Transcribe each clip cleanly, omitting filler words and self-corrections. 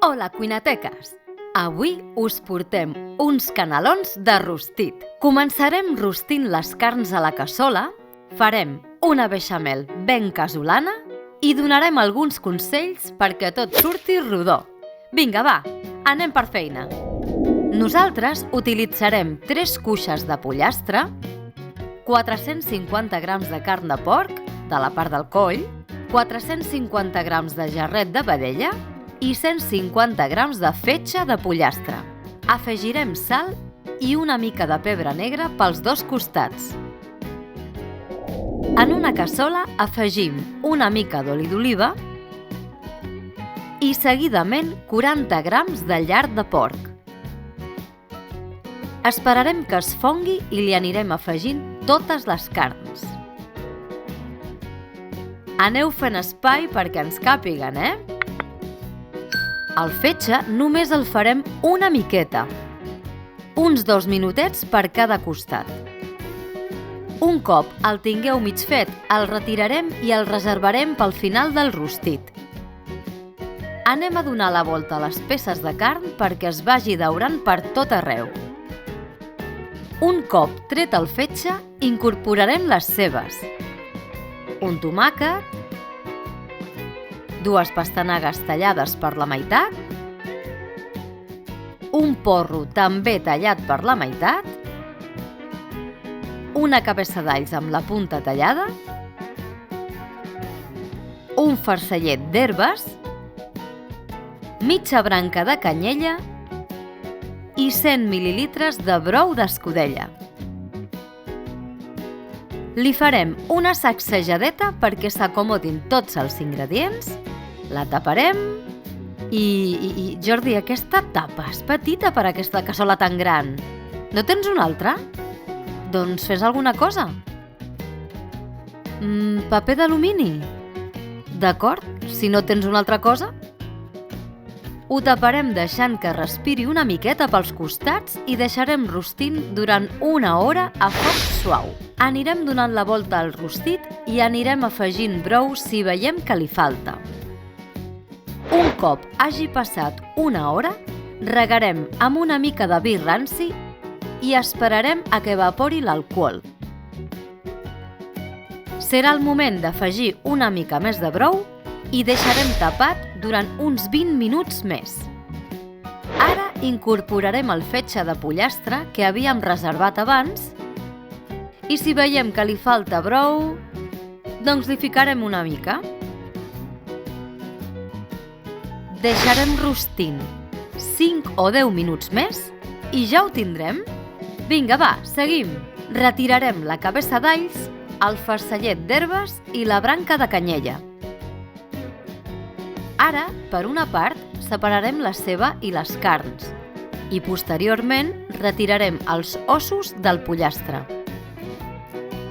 Hola, cuinateques! Avui us portem uns canelons de rostit. Començarem rostint les carns a la cassola, farem una beixamel ben casolana i donarem alguns consells perquè tot surti rodó. Vinga, va, anem per feina. Nosaltres utilitzarem 3 cuixes de pollastre, 450 grams de carn de porc, de la part del coll, 450 grams de jarret de vedella i 150 grams de fetge de pollastre. Afegirem sal i una mica de pebre negre pels dos costats. En una cassola afegim una mica d'oli d'oliva i seguidament 40 grams de llard de porc. Esperarem que es fongui i li anirem afegint totes les carns. Aneu fent espai perquè ens càpiguen, El fetge només el farem una miqueta, uns 2 minutets per cada costat. Un cop el tingueu mig fet, el retirarem i el reservarem pel final del rostit. Anem a donar la volta a les peces de carn perquè es vagi daurant per tot arreu. Un cop tret el fetge, incorporarem les cebes, un tomàquet, 2 pastanagues tallades per la meitat, un porro també tallat per la meitat, una cabeça d'alls amb la punta tallada, un farcellet d'herbes, mitja branca de canyella i 100 mil·lilitres de brou d'escudella. Li farem una sacsejadeta perquè s'acomodin tots els ingredients, la taparem i Jordi, aquesta tapa és petita per aquesta cassola tan gran. No tens una altra? Doncs fes alguna cosa. Paper d'alumini? D'acord, si no tens una altra cosa. Ho taparem deixant que respiri una miqueta pels costats i deixarem rostint durant 1 hora a foc suau. Anirem donant la volta al rostit i anirem afegint brou si veiem que li falta. Un cop hagi passat 1 hora, regarem amb una mica de vi ranci i esperarem a que evapori l'alcohol. Serà el moment d'afegir una mica més de brou i deixarem tapat durant uns 20 minuts més. Ara incorporarem el fetge de pollastre que havíem reservat abans i si veiem que li falta brou, doncs li ficarem una mica. Deixarem rostint 5 o 10 minuts més i ja ho tindrem. Vinga, va, seguim. Retirarem la cabeça d'alls, el farcellet d'herbes i la branca de canyella. Ara, per una part, separarem la ceba i les carns i posteriorment retirarem els ossos del pollastre.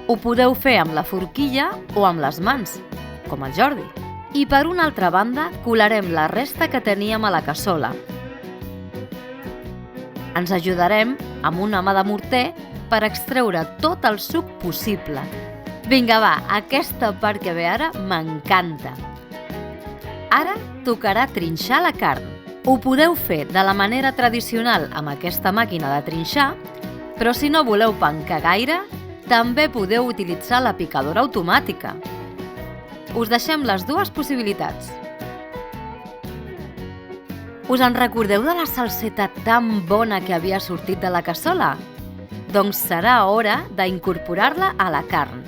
Ho podeu fer amb la forquilla o amb les mans, com el Jordi. I per una altra banda, colarem la resta que teníem a la cassola. Ens ajudarem amb una mà de morter per extreure tot el suc possible. Vinga, va, aquesta part que ve ara m'encanta. Ara tocarà trinxar la carn. Ho podeu fer de la manera tradicional amb aquesta màquina de trinxar, però si no voleu pencar gaire, també podeu utilitzar la picadora automàtica. Us deixem les 2 possibilitats. Us en recordeu de la salseta tan bona que havia sortit de la cassola? Doncs serà hora d'incorporar-la a la carn.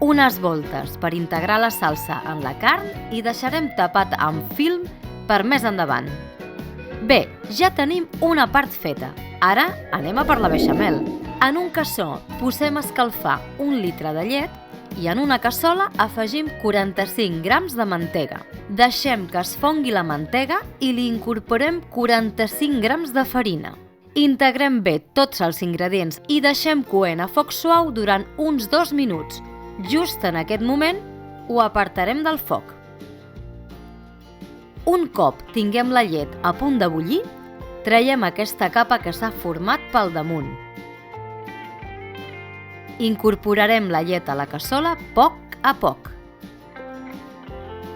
Unes voltes per integrar la salsa en la carn i deixarem tapat amb film per més endavant. Bé, ja tenim una part feta. Ara anem a per la beixamel. En un cassó posem a escalfar 1 litre de llet i en una cassola afegim 45 grams de mantega. Deixem que es fongui la mantega i li incorporem 45 grams de farina. Integrem bé tots els ingredients i deixem coent a foc suau durant uns 2 minuts. Just en aquest moment ho apartarem del foc. Un cop tinguem la llet a punt de bullir, traiem aquesta capa que s'ha format pel damunt. Incorporarem la llet a la cassola a poc a poc.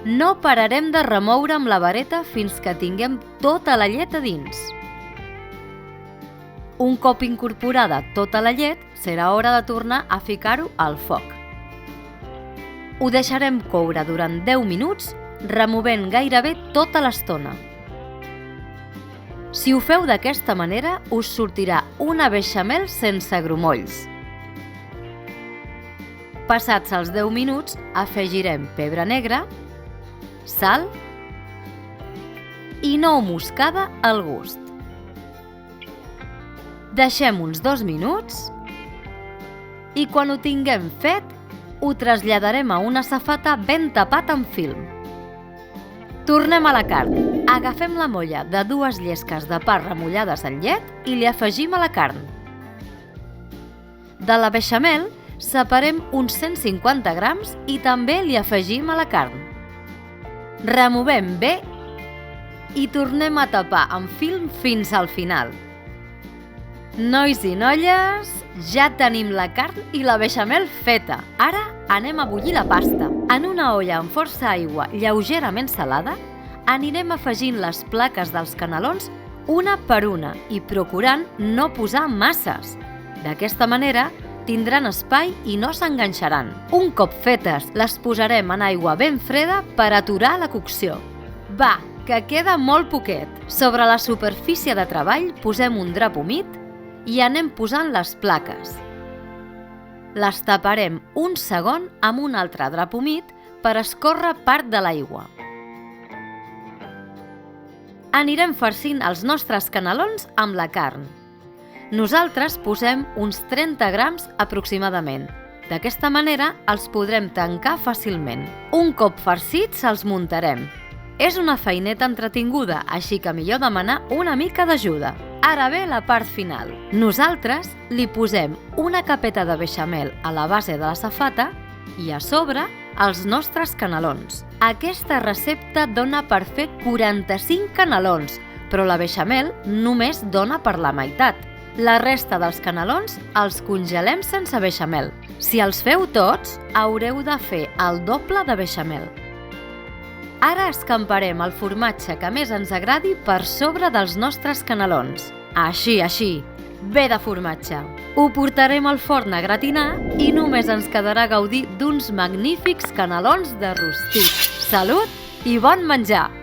No pararem de remoure amb la vareta fins que tinguem tota la llet a dins. Un cop incorporada tota la llet, serà hora de tornar a ficar-ho al foc. Ho deixarem coure durant 10 minuts, removent gairebé tota l'estona. Si ho feu d'aquesta manera, us sortirà una beixamel sense grumolls. Passats els 10 minuts, afegirem pebre negre, sal i nou moscada al gust. Deixem uns 2 minuts i quan ho tinguem fet, ho traslladarem a una safata ben tapat amb film. Tornem a la carn. Agafem la molla de 2 llesques de pa remullades en llet i li afegim a la carn. De la beixamel, separem uns 150 grams i també li afegim a la carn. Removem bé i tornem a tapar amb film fins al final. Nois i noies, ja tenim la carn i la beixamel feta. Ara anem a bullir la pasta. En una olla amb força aigua lleugerament salada, anirem afegint les plaques dels canelons una per una i procurant no posar masses. D'aquesta manera tindran espai i no s'enganxaran. Un cop fetes, les posarem en aigua ben freda per aturar la cocció. Va, que queda molt poquet. Sobre la superfície de treball posem un drap humit i anem posant les plaques. Les taparem un segon amb un altre drap humit per escórrer part de l'aigua. Anirem farcint els nostres canelons amb la carn. Nosaltres posem uns 30 grams aproximadament. D'aquesta manera els podrem tancar fàcilment. Un cop farcits els muntarem. És una feineta entretinguda, així que millor demanar una mica d'ajuda. Ara ve la part final. Nosaltres li posem una capeta de beixamel a la base de la safata i a sobre els nostres canelons. Aquesta recepta dona per fer 45 canelons, però la beixamel només dona per la meitat. La resta dels canelons els congelem sense beixamel. Si els feu tots, haureu de fer el doble de beixamel. Ara escamparem el formatge que més ens agradi per sobre dels nostres canelons. Així, bé de formatge. Ho portarem al forn a gratinar i només ens quedarà gaudir d'uns magnífics canelons de rostit. Salut i bon menjar!